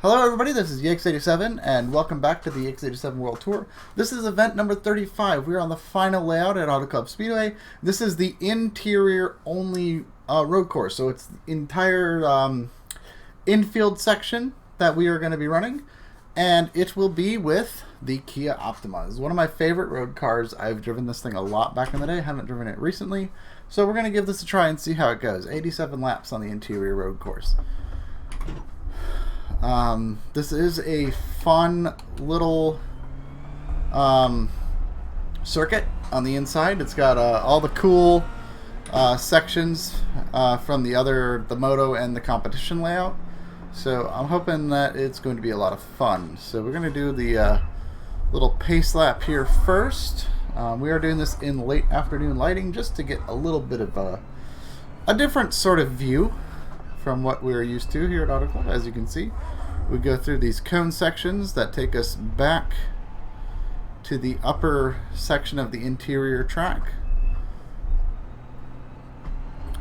Hello everybody, this is Yakes87 and welcome back to the Yakes87 World Tour. This is event number 35. We are on the final layout at Auto Club Speedway. This is the interior only road course, so it's the entire infield section that we are going to be running, and it will be with the Kia Optima. It's one of my favorite road cars. I've driven this thing a lot back in the day, haven't driven it recently, so we're going to give this a try and see how it goes. 87 laps on the interior road course. This is a fun little circuit on the inside. It's got all the cool sections from the moto and the competition layout. So I'm hoping that it's going to be a lot of fun. So we're going to do the little pace lap here first. We are doing this in late afternoon lighting just to get a little bit of a different sort of view from what we're used to here at Auto Club. As you can see, we go through these cone sections that take us back to the upper section of the interior track.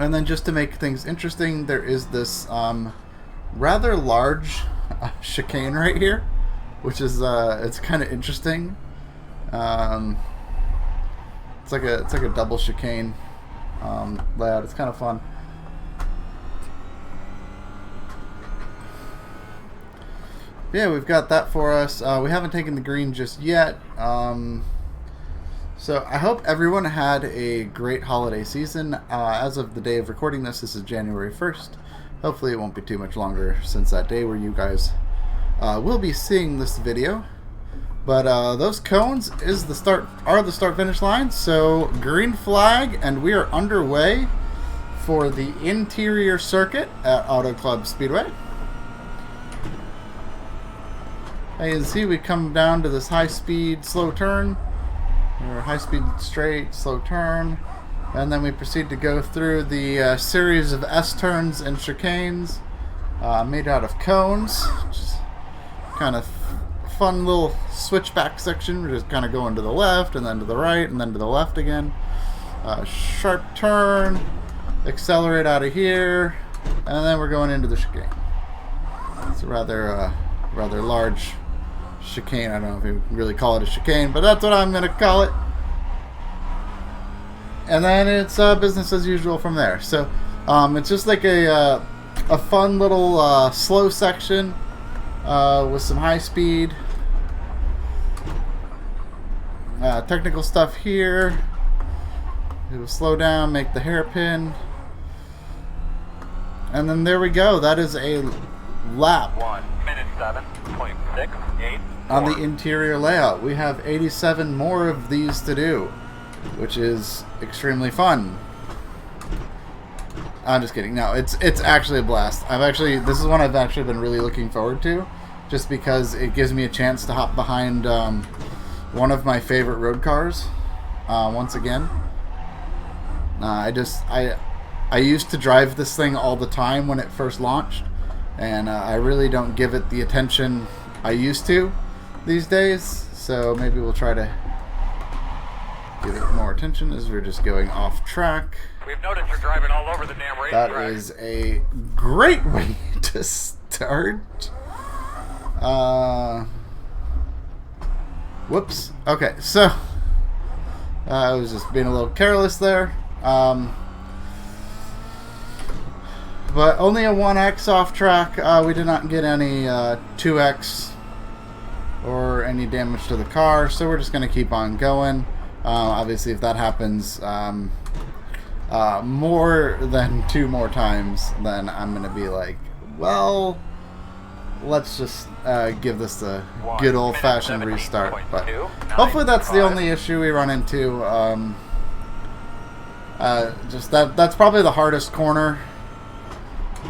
And then just to make things interesting, there is this rather large chicane right here, which is it's kind of interesting. It's like a double chicane layout. It's kind of fun. Yeah, we've got that for us. We haven't taken the green just yet. So I hope everyone had a great holiday season. As of the day of recording this is January 1st. Hopefully it won't be too much longer since that day where you guys will be seeing this video. But those cones are the start-finish line. So green flag, and we are underway for the interior circuit at Auto Club Speedway. As you can see, we come down to this high-speed slow turn, or high-speed straight slow turn, and then we proceed to go through the series of S-turns and chicanes made out of cones. Just kind of fun little switchback section. We're just kind of going to the left, and then to the right, and then to the left again. Sharp turn, accelerate out of here, and then we're going into the chicane. It's a rather large chicane. I don't know if you can really call it a chicane, but that's what I'm going to call it. And then it's business as usual from there. So it's just like a fun little slow section with some high speed. Technical stuff here. It will slow down, make the hairpin. And then there we go. That is a lap. 1:07.68 on the interior layout. We have 87 more of these to do, which is extremely fun. I'm just kidding. No, it's actually a blast. This is one I've actually been really looking forward to, just because it gives me a chance to hop behind one of my favorite road cars once again. I used to drive this thing all the time when it first launched, and I really don't give it the attention I used to these days, so maybe we'll try to give it more attention as we're just going off track. We've noticed you're driving all over the damn racetrack. That is a great way to start. Whoops. Okay, so I was just being a little careless there. But only a 1x off track. We did not get any 2x or any damage to the car, so we're just going to keep on going. Obviously, if that happens more than 2 more times, then I'm going to be like, well, let's just give this a good old-fashioned restart. But hopefully that's the only issue we run into. Just that's probably the hardest corner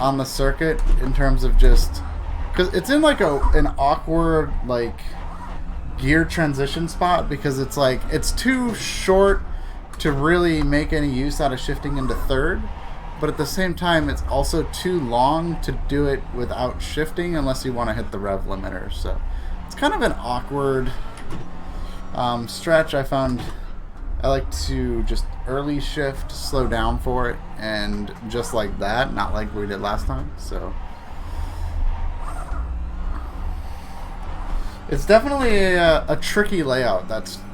on the circuit in terms of just because it's in like an awkward like gear transition spot, because it's like it's too short to really make any use out of shifting into third, but at the same time it's also too long to do it without shifting unless you want to hit the rev limiter. So it's kind of an awkward stretch. I found I like to just early shift, slow down for it, and just like that, not like we did last time. So It's definitely a tricky layout.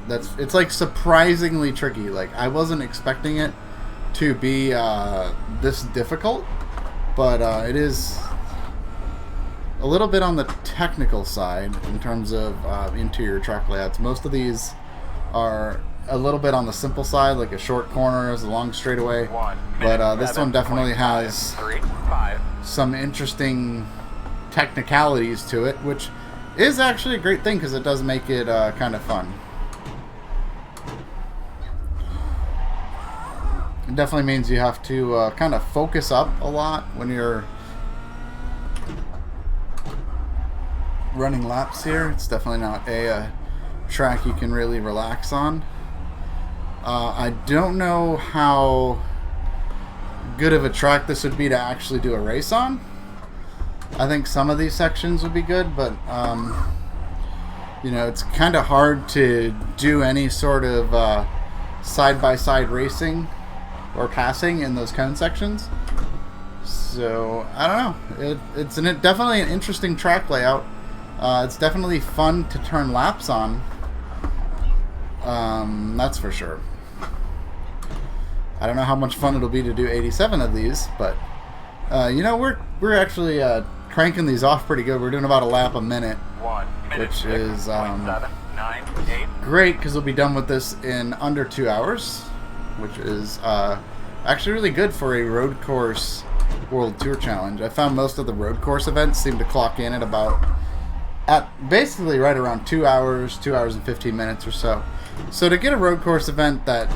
It's like surprisingly tricky. Like I wasn't expecting it to be this difficult, but it is a little bit on the technical side in terms of interior track layouts. Most of these are a little bit on the simple side, like a short corner is a long straightaway. But this one definitely has some interesting technicalities to it, which is actually a great thing because it does make it kind of fun. It definitely means you have to kind of focus up a lot when you're running laps here. It's definitely not a track you can really relax on. I don't know how good of a track this would be to actually do a race on. I think some of these sections would be good, but you know, it's kind of hard to do any sort of side-by-side racing or passing in those cone sections. So I don't know. It's definitely an interesting track layout. It's definitely fun to turn laps on. That's for sure. I don't know how much fun it'll be to do 87 of these, but you know, we're actually cranking these off pretty good. We're doing about a lap a minute, which is great because we'll be done with this in under 2 hours, which is actually really good for a road course World Tour challenge. I found most of the road course events seem to clock in at basically right around 2 hours, 2 hours and 15 minutes or so. So to get a road course event that,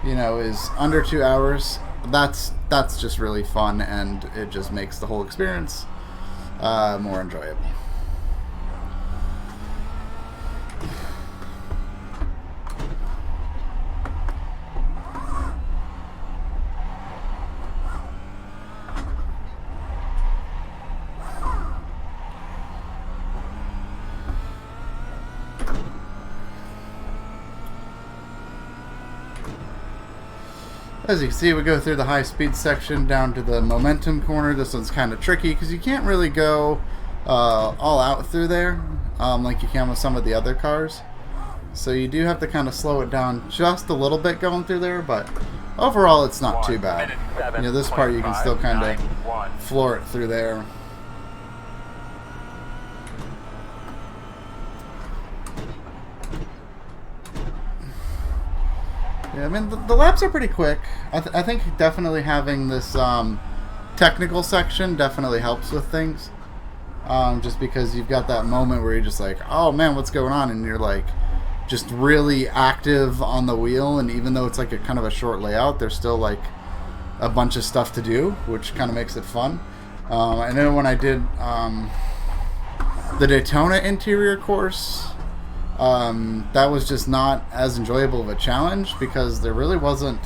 you know, is under 2 hours, that's just really fun, and it just makes the whole experience more enjoyable. As you can see, we go through the high-speed section down to the momentum corner. This one's kind of tricky because you can't really go all out through there like you can with some of the other cars. So you do have to kind of slow it down just a little bit going through there, but overall it's not too bad. You know, this part you can still kind of floor it through there. Yeah, I mean, the laps are pretty quick. I think definitely having this technical section definitely helps with things. Just because you've got that moment where you're just like, oh man, what's going on? And you're like just really active on the wheel. And even though it's like a kind of a short layout, there's still like a bunch of stuff to do, which kind of makes it fun. I know when I did the Daytona interior course, that was just not as enjoyable of a challenge because there really wasn't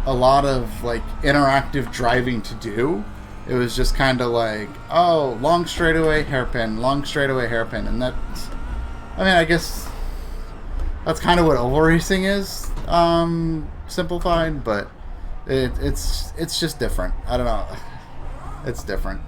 a lot of like interactive driving to do. It was just kind of like, oh, long straightaway hairpin, long straightaway hairpin, and that's, I mean, I guess that's kind of what oval racing is, simplified, but it's just different. I don't know, it's different.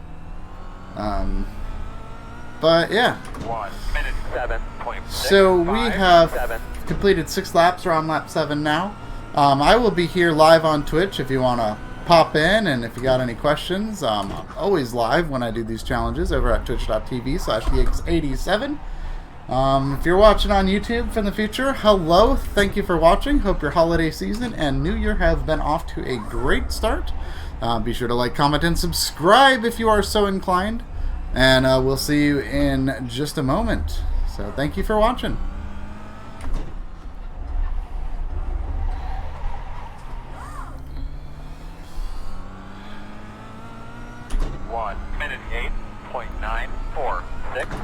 But yeah. 1:07.6. So we have completed 6 laps. We're on lap 7 now. I will be here live on Twitch if you want to pop in, and if you got any questions. I'm always live when I do these challenges over at twitch.tv/Yakes87. If you're watching on YouTube from the future, hello. Thank you for watching. Hope your holiday season and New Year have been off to a great start. Be sure to like, comment, and subscribe if you are so inclined. And we'll see you in just a moment. So thank you for watching. One minute 8.946.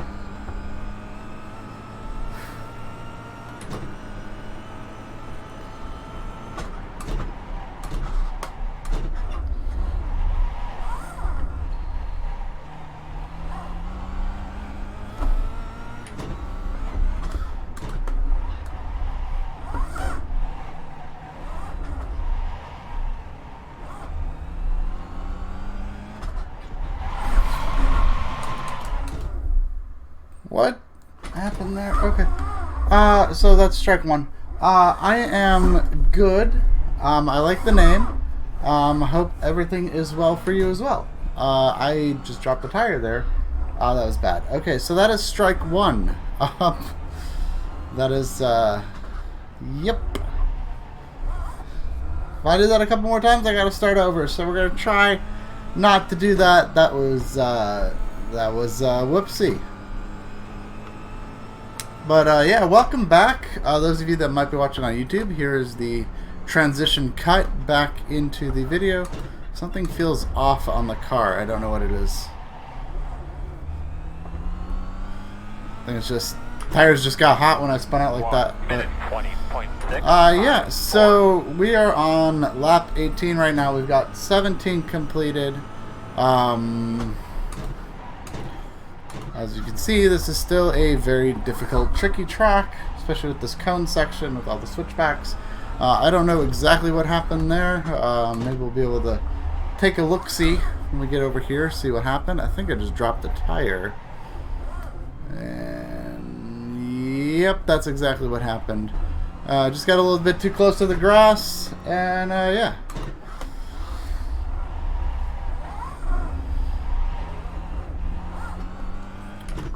in there. Okay. So that's strike one. I am good. I like the name. I hope everything is well for you as well. I just dropped a tire there. That was bad. Okay, so that is strike one. That is, yep. If I do that a couple more times, I gotta start over. So we're gonna try not to do that. That was whoopsie. But yeah, welcome back. Those of you that might be watching on YouTube, here is the transition cut back into the video. Something feels off on the car. I don't know what it is. I think it's just tires just got hot when I spun out like that. But, 20.6. yeah, so we are on lap 18 right now. We've got 17 completed. As you can see, this is still a very difficult, tricky track, especially with this cone section with all the switchbacks. I don't know exactly what happened there. Maybe we'll be able to take a look-see when we get over here, see what happened. I think I just dropped the tire. And yep, that's exactly what happened. Just got a little bit too close to the grass, and yeah.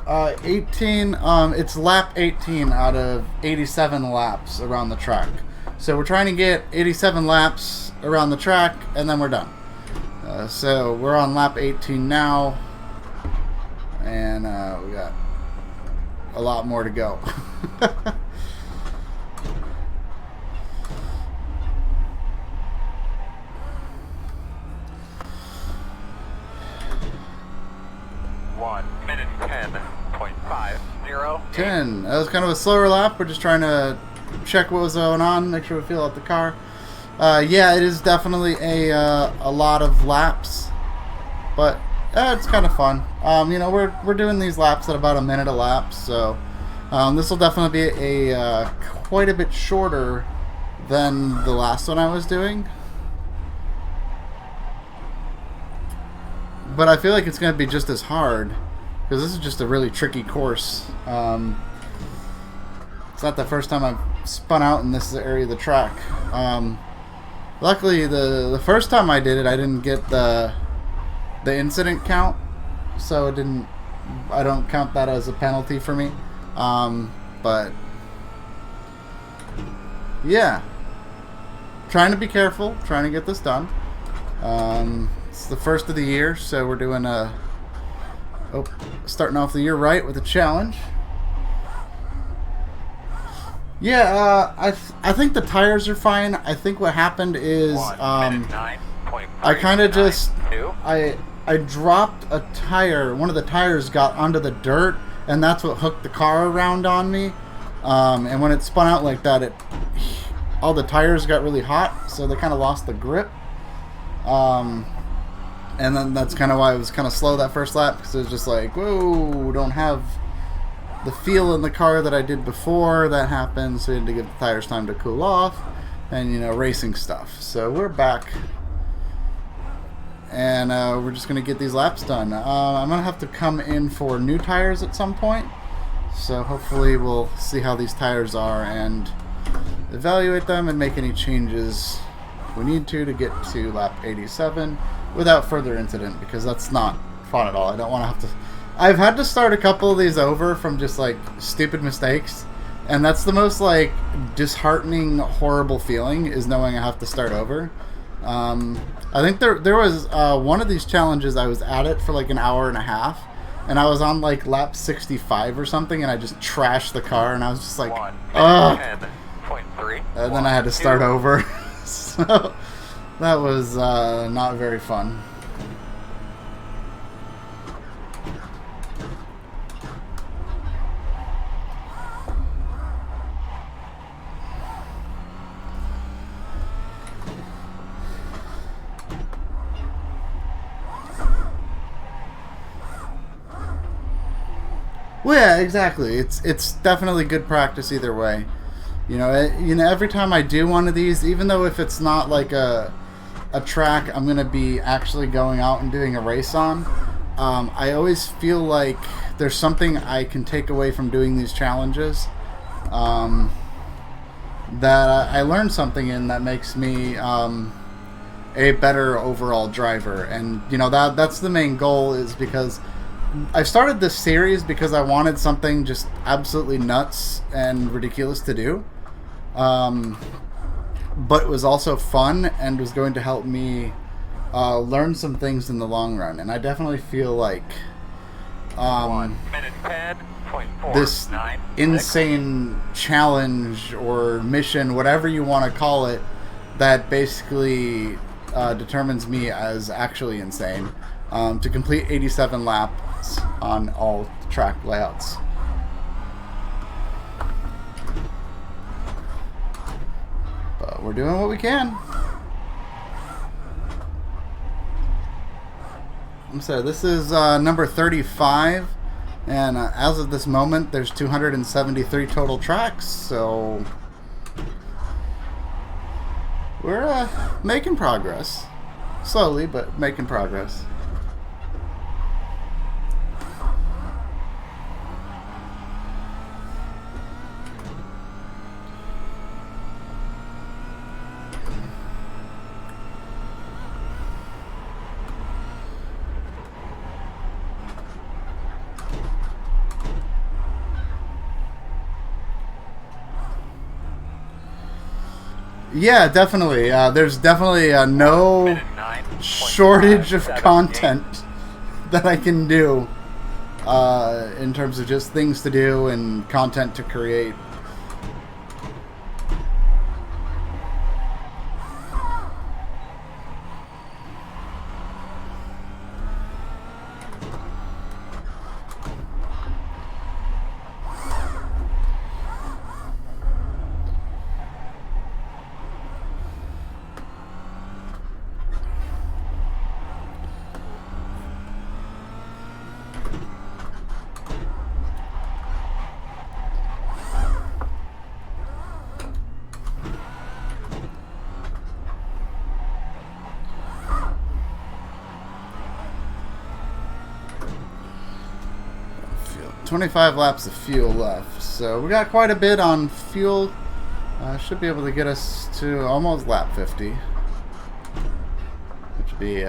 Uh, 18, it's lap 18 out of 87 laps around the track. So we're trying to get 87 laps around the track, and then we're done. So we're on lap 18 now, and we got a lot more to go. Minute 10.50. 10. That was kind of a slower lap. We're just trying to check what was going on, make sure we feel out the car. Yeah, it is definitely a lot of laps, but it's kind of fun. You know, we're doing these laps at about a minute a lap, so this will definitely be a quite a bit shorter than the last one I was doing. But I feel like it's going to be just as hard, because this is just a really tricky course. It's not the first time I've spun out in this area of the track. Luckily, the first time I did it, I didn't get the incident count, so it didn't. I don't count that as a penalty for me. But yeah, trying to be careful, trying to get this done. It's the first of the year, so we're doing starting off the year right with a challenge. Yeah, I think the tires are fine. I think what happened is I kind of just I dropped a tire. One of the tires got onto the dirt, and that's what hooked the car around on me. And when it spun out like that, all the tires got really hot, so they kind of lost the grip. And then that's kind of why it was kind of slow that first lap, because it was just like, whoa, don't have the feel in the car that I did before that happened, so we had to give the tires time to cool off, and, you know, racing stuff. So we're back, and we're just going to get these laps done. I'm going to have to come in for new tires at some point, so hopefully we'll see how these tires are and evaluate them and make any changes we need to get to lap 87 without further incident, because that's not fun at all. I don't want to have to. I've had to start a couple of these over from just like stupid mistakes, and that's the most like disheartening, horrible feeling, is knowing I have to start over. I think there was one of these challenges, I was at it for like an hour and a half, and I was on like lap 65 or something, and I just trashed the car, and I was just like, ugh. And then I had to start over. So that was not very fun. Well, yeah, exactly. It's definitely good practice either way. You know, every time I do one of these, even though if it's not like a track I'm gonna be actually going out and doing a race on, I always feel like there's something I can take away from doing these challenges, that I learned something in that makes me a better overall driver. And you know, that's the main goal, is because I started this series because I wanted something just absolutely nuts and ridiculous to do, but it was also fun and was going to help me learn some things in the long run. And I definitely feel like 1 minute 10.4 this insane challenge or mission, whatever you want to call it, that basically determines me as actually insane, to complete 87 laps on all track layouts. But we're doing what we can. So this is number 35, and as of this moment there's 273 total tracks, so we're making progress. Slowly, but making progress. Yeah, definitely. There's definitely no shortage of content that I can do in terms of just things to do and content to create. Fuel. 25 laps of fuel left, so we got quite a bit on fuel. Should be able to get us to almost lap 50, which would be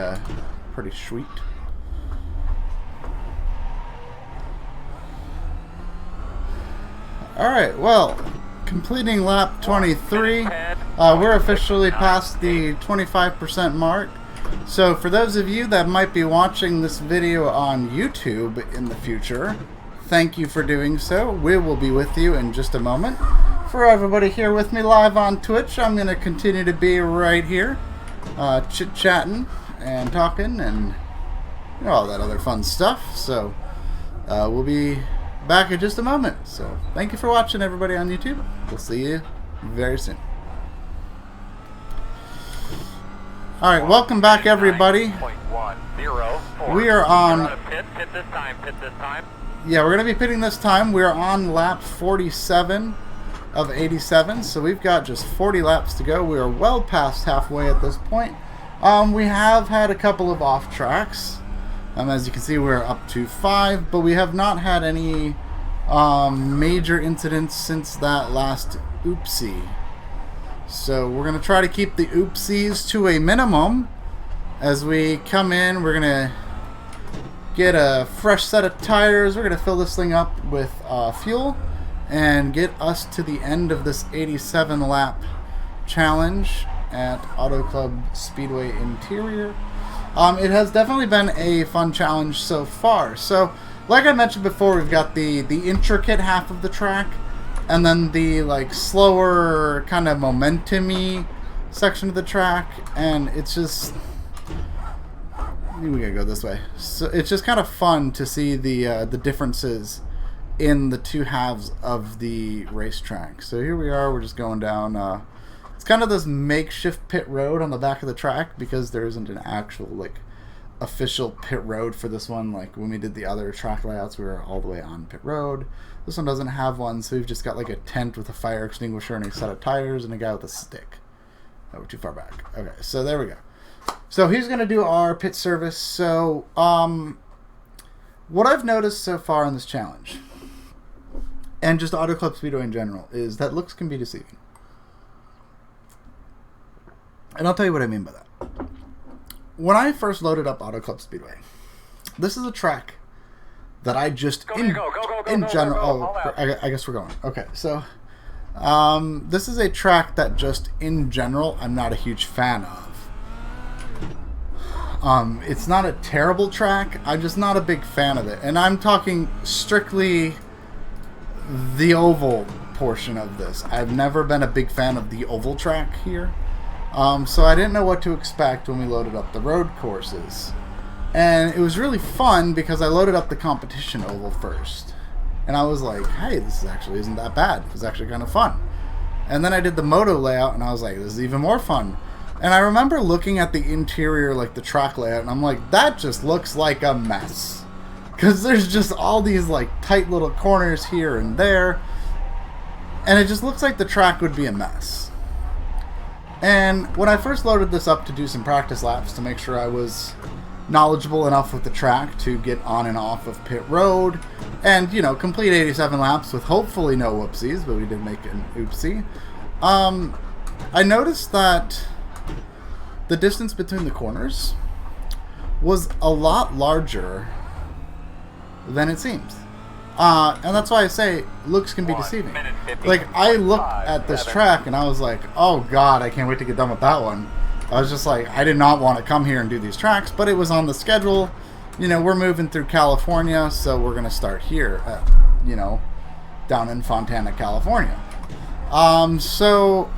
pretty sweet. Alright, well, completing lap 23, we're officially past the 25% mark. So for those of you that might be watching this video on YouTube in the future, thank you for doing so. We will be with you in just a moment. For everybody here with me live on Twitch, I'm going to continue to be right here, chit-chatting and talking and all that other fun stuff. So we'll be back in just a moment. So thank you for watching, everybody on YouTube. We'll see you very soon. Alright, welcome back, everybody. We are on... Yeah, we're going to be pitting this time. We're on lap 47 of 87, so we've got just 40 laps to go. We are well past halfway at this point. We have had a couple of off tracks. As you can see, we're up to 5, but we have not had any major incidents since that last oopsie. So we're going to try to keep the oopsies to a minimum. As we come in, we're going to get a fresh set of tires. We're going to fill this thing up with fuel and get us to the end of this 87 lap challenge at Auto Club Speedway Interior. It has definitely been a fun challenge so far. So like I mentioned before, we've got the intricate half of the track, and then the like slower kind of momentum-y section of the track, and it's just, we gotta go this way. So it's just kind of fun to see the differences in the two halves of the racetrack. So here we are, we're just going down. It's kind of this makeshift pit road on the back of the track because there isn't an actual like official pit road for this one. Like when we did the other track layouts, we were all the way on pit road. This one doesn't have one, so we've just got like a tent with a fire extinguisher and a set of tires and a guy with a stick. Oh, we're too far back. Okay, so there we go. So he's going to do our pit service. So What I've noticed so far in this challenge, and just Auto Club Speedway in general, is that looks can be deceiving. And I'll tell you what I mean by that. When I first loaded up Auto Club Speedway, this is a track that I just Go, in go. general. Oh, I guess we're going. Okay, so this is a track that just in general I'm not a huge fan of. It's not a terrible track. I'm just not a big fan of it, and I'm talking strictly the oval portion of this. I've never been a big fan of the oval track here. So I didn't know what to expect when we loaded up the road courses. And it was really fun because I loaded up the competition oval first. And I was like, hey, this actually isn't that bad. It was actually kind of fun. And then I did the moto layout and I was like, this is even more fun. And I remember looking at the interior, like the track layout, and I'm like, that just looks like a mess. Because there's just all these like tight little corners here and there. And it just looks like the track would be a mess. And when I first loaded this up to do some practice laps to make sure I was knowledgeable enough with the track to get on and off of pit road and, you know, complete 87 laps with hopefully no whoopsies, but we did make an oopsie, I noticed that the distance between the corners was a lot larger than it seems. And that's why I say looks can be deceiving. Like, I looked at this track and I was like, oh god, I can't wait to get done with that one. I was just like, I did not want to come here and do these tracks, but it was on the schedule. You know, we're moving through California, so we're going to start here at, you know, down in Fontana, California. So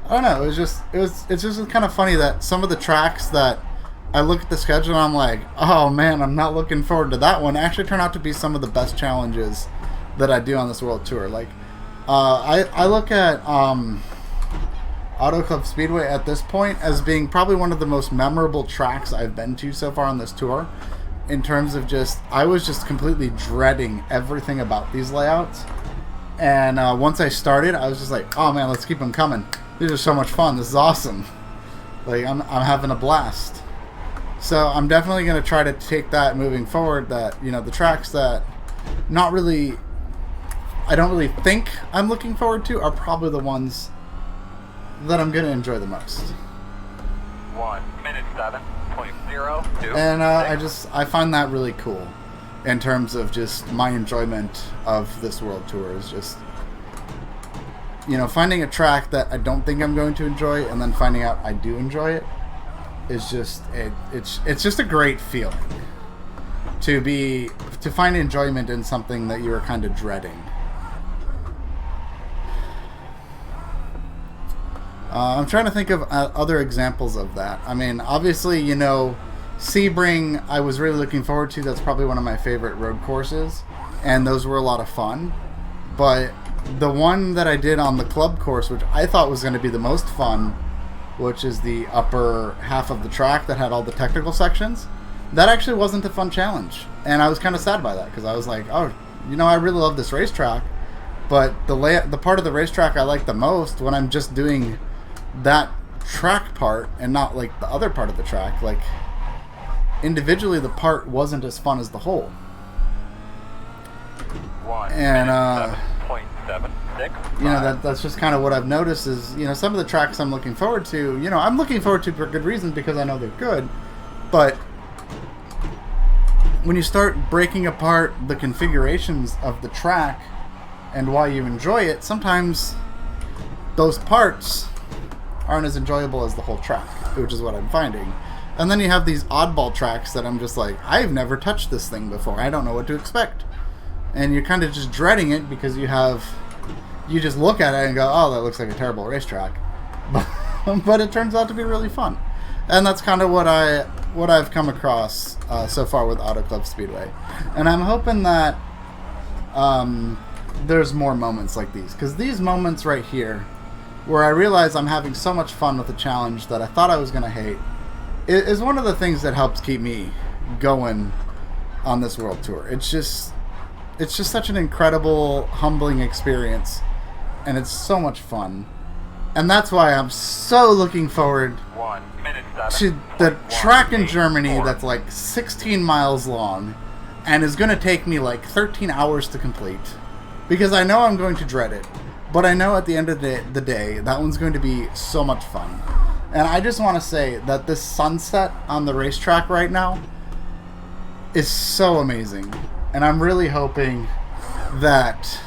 I don't know, it's just kind of funny that some of the tracks that I look at the schedule and I'm like, oh man, I'm not looking forward to that one, actually turn out to be some of the best challenges that I do on this World Tour. Like, I look at Auto Club Speedway at this point as being probably one of the most memorable tracks I've been to so far on this tour, in terms of just, I was just completely dreading everything about these layouts. And once I started, I was just like, oh man, let's keep them coming. These are so much fun. This is awesome. Like, I'm having a blast. So I'm definitely going to try to take that moving forward, that, you know, the tracks that I don't really think I'm looking forward to are probably the ones that I'm going to enjoy the most. 1:07.02. And I find that really cool in terms of just my enjoyment of this World Tour is just, you know, finding a track that I don't think I'm going to enjoy and then finding out I do enjoy it is just, it's just a great feeling to find enjoyment in something that you were kind of dreading. I'm trying to think of other examples of that. I mean, obviously, you know, Sebring I was really looking forward to. That's probably one of my favorite road courses, and those were a lot of fun. But the one that I did on the club course, which I thought was going to be the most fun, which is the upper half of the track that had all the technical sections, that actually wasn't a fun challenge. And I was kind of sad by that, because I was like, oh, you know, I really love this racetrack, but the part of the racetrack I like the most, when I'm just doing that track part and not like the other part of the track, like individually the part wasn't as fun as the whole. And you know, that's just kind of what I've noticed is, you know, some of the tracks I'm looking forward to, you know, I'm looking forward to for good reason because I know they're good, but when you start breaking apart the configurations of the track and why you enjoy it, sometimes those parts aren't as enjoyable as the whole track, which is what I'm finding. And then you have these oddball tracks that I'm just like, I've never touched this thing before, I don't know what to expect. And you're kind of just dreading it because you just look at it and go, oh, that looks like a terrible racetrack. But it turns out to be really fun. And that's kind of what I've come across so far with Auto Club Speedway. And I'm hoping that there's more moments like these, because these moments right here, where I realize I'm having so much fun with a challenge that I thought I was going to hate, is one of the things that helps keep me going on this World Tour. It's just such an incredible, humbling experience, and it's so much fun. And that's why I'm so looking forward to the track in Germany that's like 16 miles long and is going to take me like 13 hours to complete. Because I know I'm going to dread it. But I know at the end of the day, that one's going to be so much fun. And I just want to say that this sunset on the racetrack right now is so amazing. And I'm really hoping that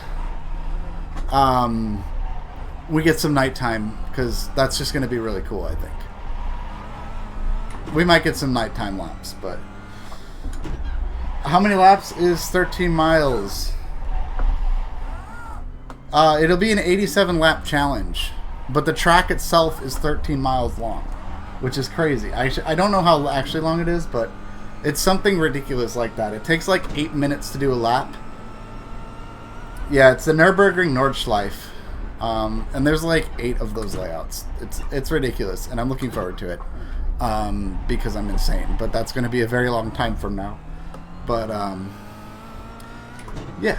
we get some nighttime, because that's just going to be really cool, I think. We might get some nighttime laps, but... How many laps is 13 miles? It'll be an 87 lap challenge, but the track itself is 13 miles long, which is crazy. I don't know how actually long it is, but it's something ridiculous like that. It takes like 8 minutes to do a lap. Yeah, it's the Nürburgring Nordschleife, and there's like 8 of those layouts. It's ridiculous, and I'm looking forward to it because I'm insane. But that's going to be a very long time from now. But yeah.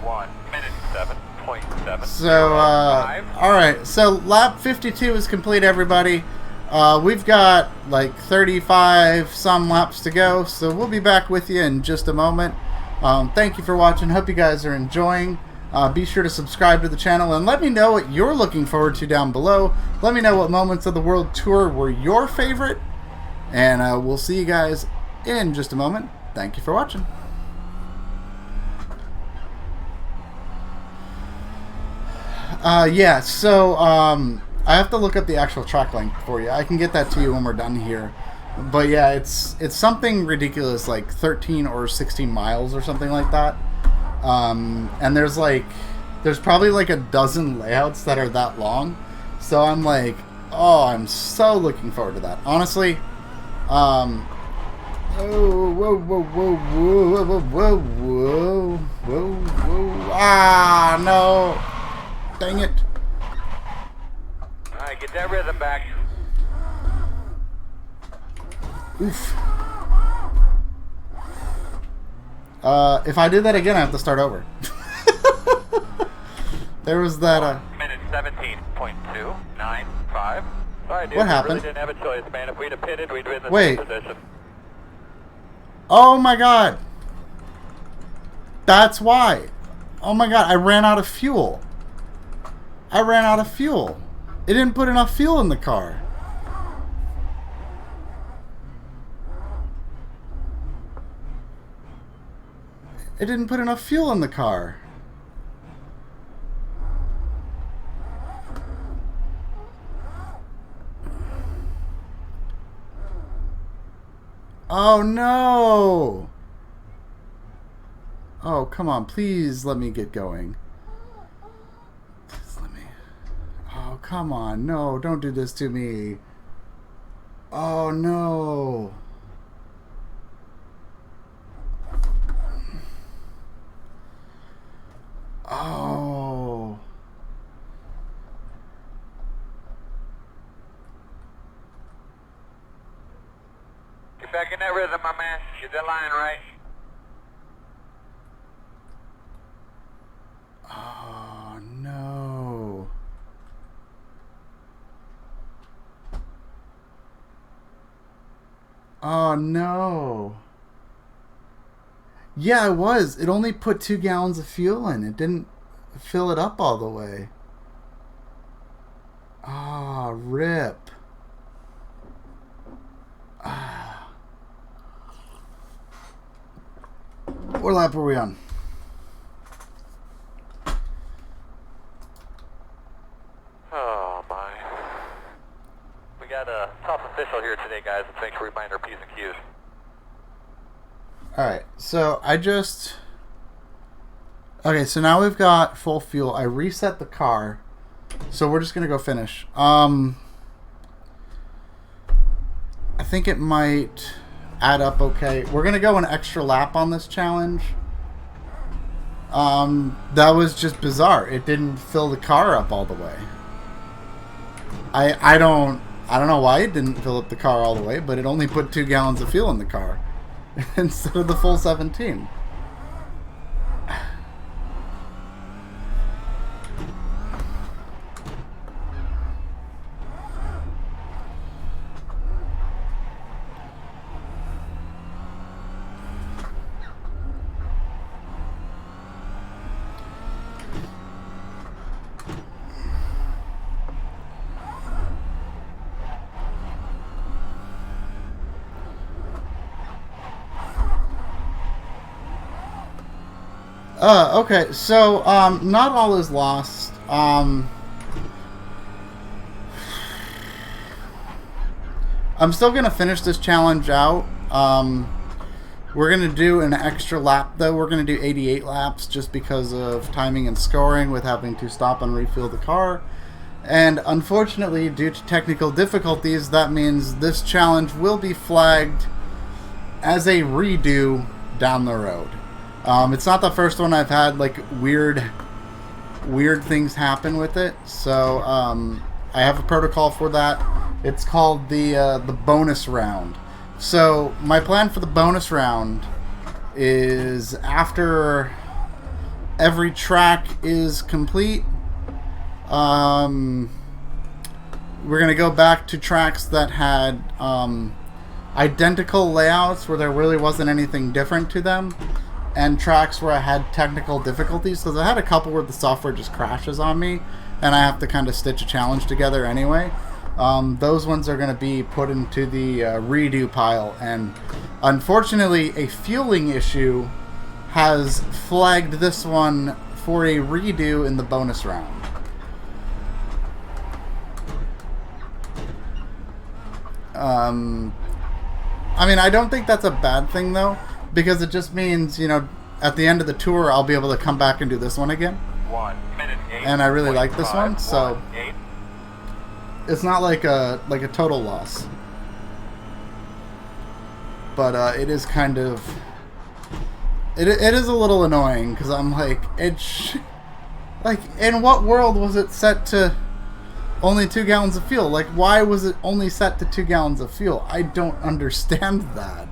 1 minute 7.7. So, alright, so lap 52 is complete, everybody. We've got like 35 some laps to go, so we'll be back with you in just a moment. Thank you for watching. Hope you guys are enjoying. Be sure to subscribe to the channel and let me know what you're looking forward to down below. Let me know what moments of the World Tour were your favorite, and we'll see you guys in just a moment. Thank you for watching. Yeah, so I have to look up the actual track length for you. I can get that to you when we're done here. But yeah, it's something ridiculous, like 13 or 16 miles or something like that. And there's probably like a dozen layouts that are that long. So I'm like, oh, I'm so looking forward to that. Honestly, oh, whoa, whoa, whoa, whoa, whoa, whoa, whoa, whoa, whoa, ah, no. Dang it. Alright, get that rhythm back. Oof. If I did that again, I have to start over. There was that, 1 minute 17.295. Sorry, dude. What happened? We really didn't have a choice, man. If we'd have pitted, we'd be in the Wait. same position. Oh my god. That's why. Oh my god, I ran out of fuel. I ran out of fuel. It didn't put enough fuel in the car. It didn't put enough fuel in the car. Oh no! Oh, come on, please let me get going. Please let me... Oh, come on, no, don't do this to me. Oh no. Oh. Get back in that rhythm, my man. Get that line right. Oh no. Oh no. Yeah, it was. It only put 2 gallons of fuel in. It didn't fill it up all the way. Ah, rip. Ah. What lap were we on? Oh my. We got a tough official here today, guys. Let's make sure we mind our P's and Q's. Alright, so I just... Okay, so now we've got full fuel. I reset the car. So we're just going to go finish. I think it might add up okay. We're going to go an extra lap on this challenge. That was just bizarre. It didn't fill the car up all the way. I don't know why it didn't fill up the car all the way, but it only put 2 gallons of fuel in the car instead of the full 17. Okay, so not all is lost. I'm still gonna finish this challenge out. We're gonna do an extra lap though. We're gonna do 88 laps just because of timing and scoring with having to stop and refuel the car. And unfortunately, due to technical difficulties, that means this challenge will be flagged as a redo down the road. It's not the first one I've had like weird things happen with it. So I have a protocol for that. It's called the bonus round. So my plan for the bonus round is after every track is complete, we're gonna go back to tracks that had identical layouts where there really wasn't anything different to them, and tracks where I had technical difficulties, because I had a couple where the software just crashes on me and I have to kind of stitch a challenge together anyway. Those ones are going to be put into the redo pile, and unfortunately a fueling issue has flagged this one for a redo in the bonus round. I mean, I don't think that's a bad thing though, because it just means, you know, at the end of the tour I'll be able to come back and do this one again. 1 minute 8. And I really like this one, 1, so 8. it's not like a total loss. But it is kind of it is a little annoying, because I'm like, like, in what world was it set to only 2 gallons of fuel? Like, why was it only set to 2 gallons of fuel? I don't understand that.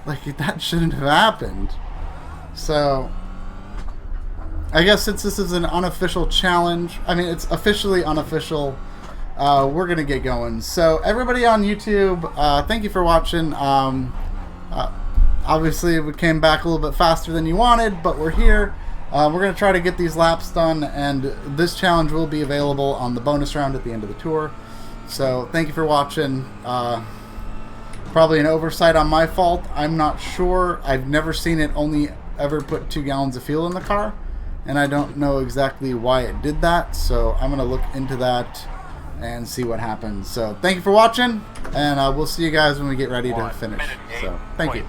Like, that shouldn't have happened. So I guess since this is an unofficial challenge, I mean, it's officially unofficial, we're going to get going. So everybody on YouTube, thank you for watching. Obviously, we came back a little bit faster than you wanted, but we're here. We're going to try to get these laps done, and this challenge will be available on the bonus round at the end of the tour. So thank you for watching. Probably an oversight on my fault. I'm not sure. I've never seen it only ever put 2 gallons of fuel in the car, and I don't know exactly why it did that. So I'm going to look into that and see what happens. So thank you for watching, and we'll see you guys when we get ready to finish. So thank you.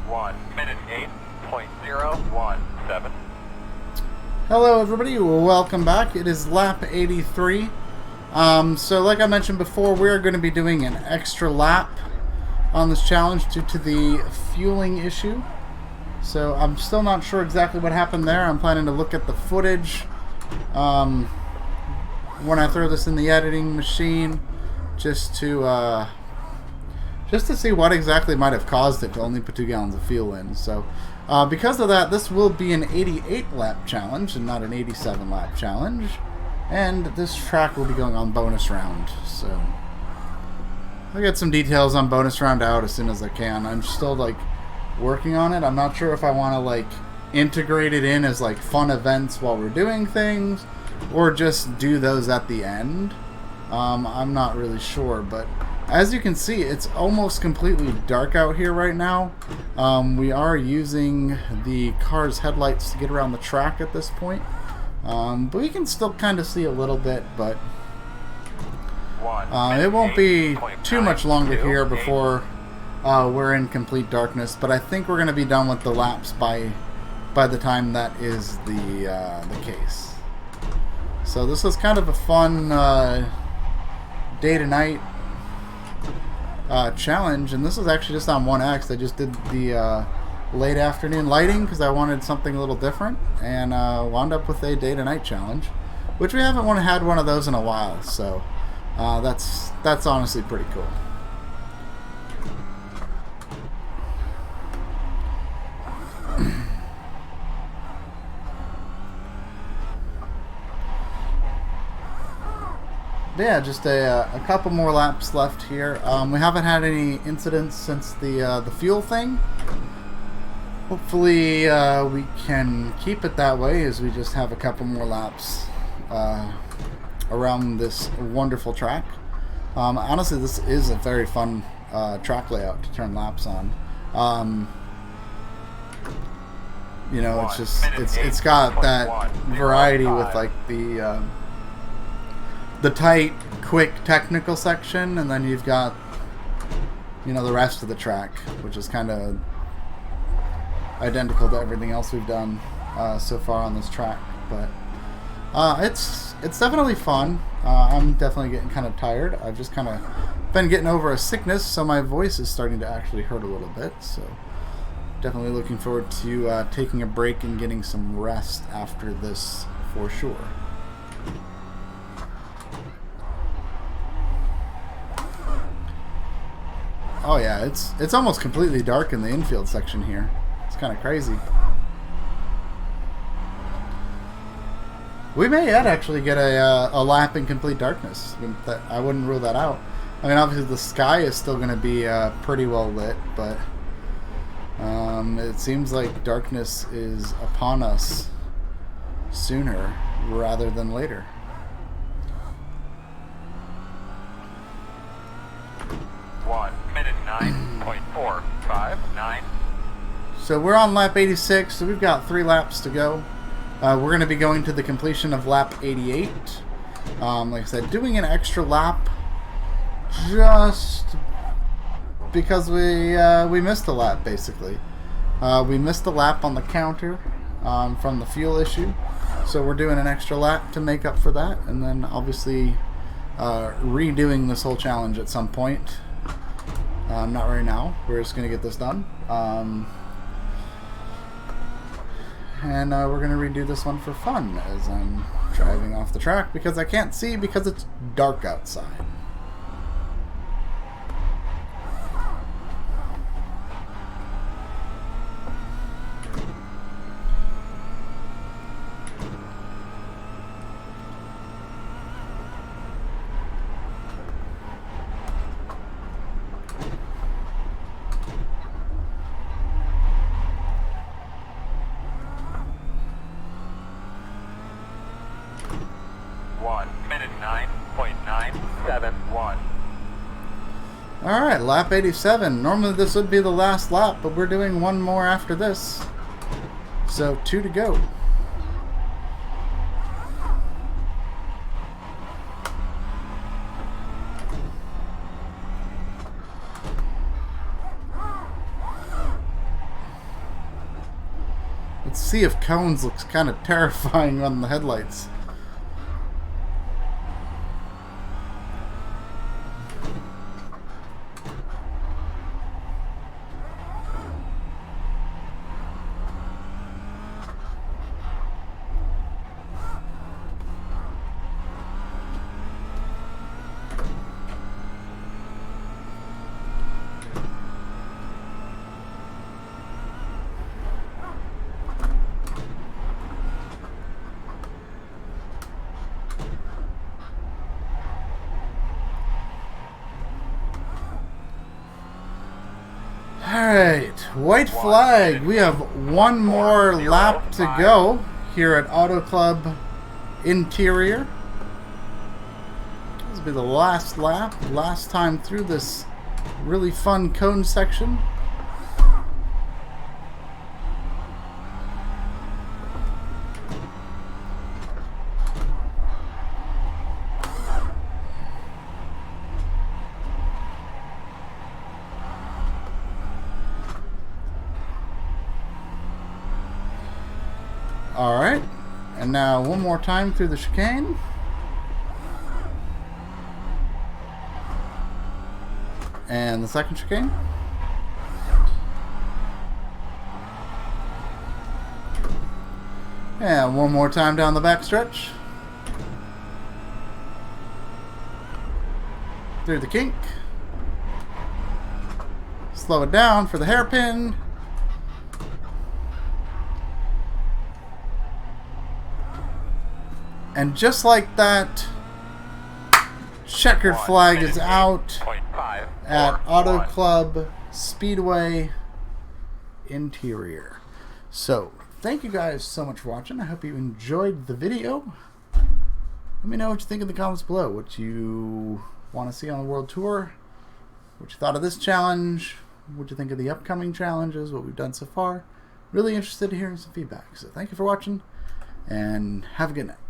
1 minute 8.017. Hello everybody, welcome back. It is lap 83. So like I mentioned before, we're going to be doing an extra lap on this challenge due to the fueling issue. So I'm still not sure exactly what happened there. I'm planning to look at the footage when I throw this in the editing machine, just to see what exactly might have caused it to only put 2 gallons of fuel in. So because of that, this will be an 88 lap challenge and not an 87 lap challenge. And this track will be going on bonus round. So I'll get some details on bonus round out as soon as I can. I'm still like working on it. I'm not sure if I want to like integrate it in as like fun events while we're doing things, or just do those at the end. I'm not really sure, but as you can see, it's almost completely dark out here right now. We are using the car's headlights to get around the track at this point. But we can still kind of see a little bit, but it won't be too much longer here before we're in complete darkness. But I think we're going to be done with the laps by the time that is the case. So this was kind of a fun day to night challenge, and this is actually just on 1X. I just did the late afternoon lighting because I wanted something a little different, and wound up with a day to night challenge, which we haven't had one of those in a while. So that's honestly pretty cool. Yeah, just a couple more laps left here. We haven't had any incidents since the fuel thing. Hopefully we can keep it that way, as we just have a couple more laps around this wonderful track. Honestly, this is a very fun track layout to turn laps on. You know, it's just it's got that variety with like the tight, quick technical section, and then you've got, you know, the rest of the track, which is kind of identical to everything else we've done so far on this track. But it's definitely fun. I'm definitely getting kind of tired. I've just kind of been getting over a sickness, so my voice is starting to actually hurt a little bit. So definitely looking forward to taking a break and getting some rest after this for sure. Oh yeah, it's almost completely dark in the infield section here. It's kind of crazy. We may yet actually get a lap in complete darkness. I wouldn't rule that out. I mean, obviously the sky is still going to be pretty well lit, but it seems like darkness is upon us sooner rather than later. Minute 9.459. So we're on lap 86, so we've got 3 laps to go. We're going to be going to the completion of lap 88. Like I said, doing an extra lap just because we missed a lap, basically. We missed a lap on the counter from the fuel issue, so we're doing an extra lap to make up for that, and then obviously redoing this whole challenge at some point. Not right now. We're just going to get this done. And we're going to redo this one for fun as I'm driving off the track because I can't see because it's dark outside. Minute 9.971. Alright, lap 87. Normally this would be the last lap, but we're doing one more after this. So 2 to go. Let's see if cones looks kind of terrifying on the headlights. Alright, white flag. We have one more lap to go here at Auto Club Interior. This will be the last lap, last time through this really fun cone section. Alright, and now one more time through the chicane. And the second chicane. And one more time down the back stretch. Through the kink. Slow it down for the hairpin. And just like that, checkered flag is out at Auto Club Speedway Interior. So, thank you guys so much for watching. I hope you enjoyed the video. Let me know what you think in the comments below. What you want to see on the World Tour. What you thought of this challenge. what you think of the upcoming challenges, what we've done so far. Really interested in hearing some feedback. So thank you for watching, and have a good night.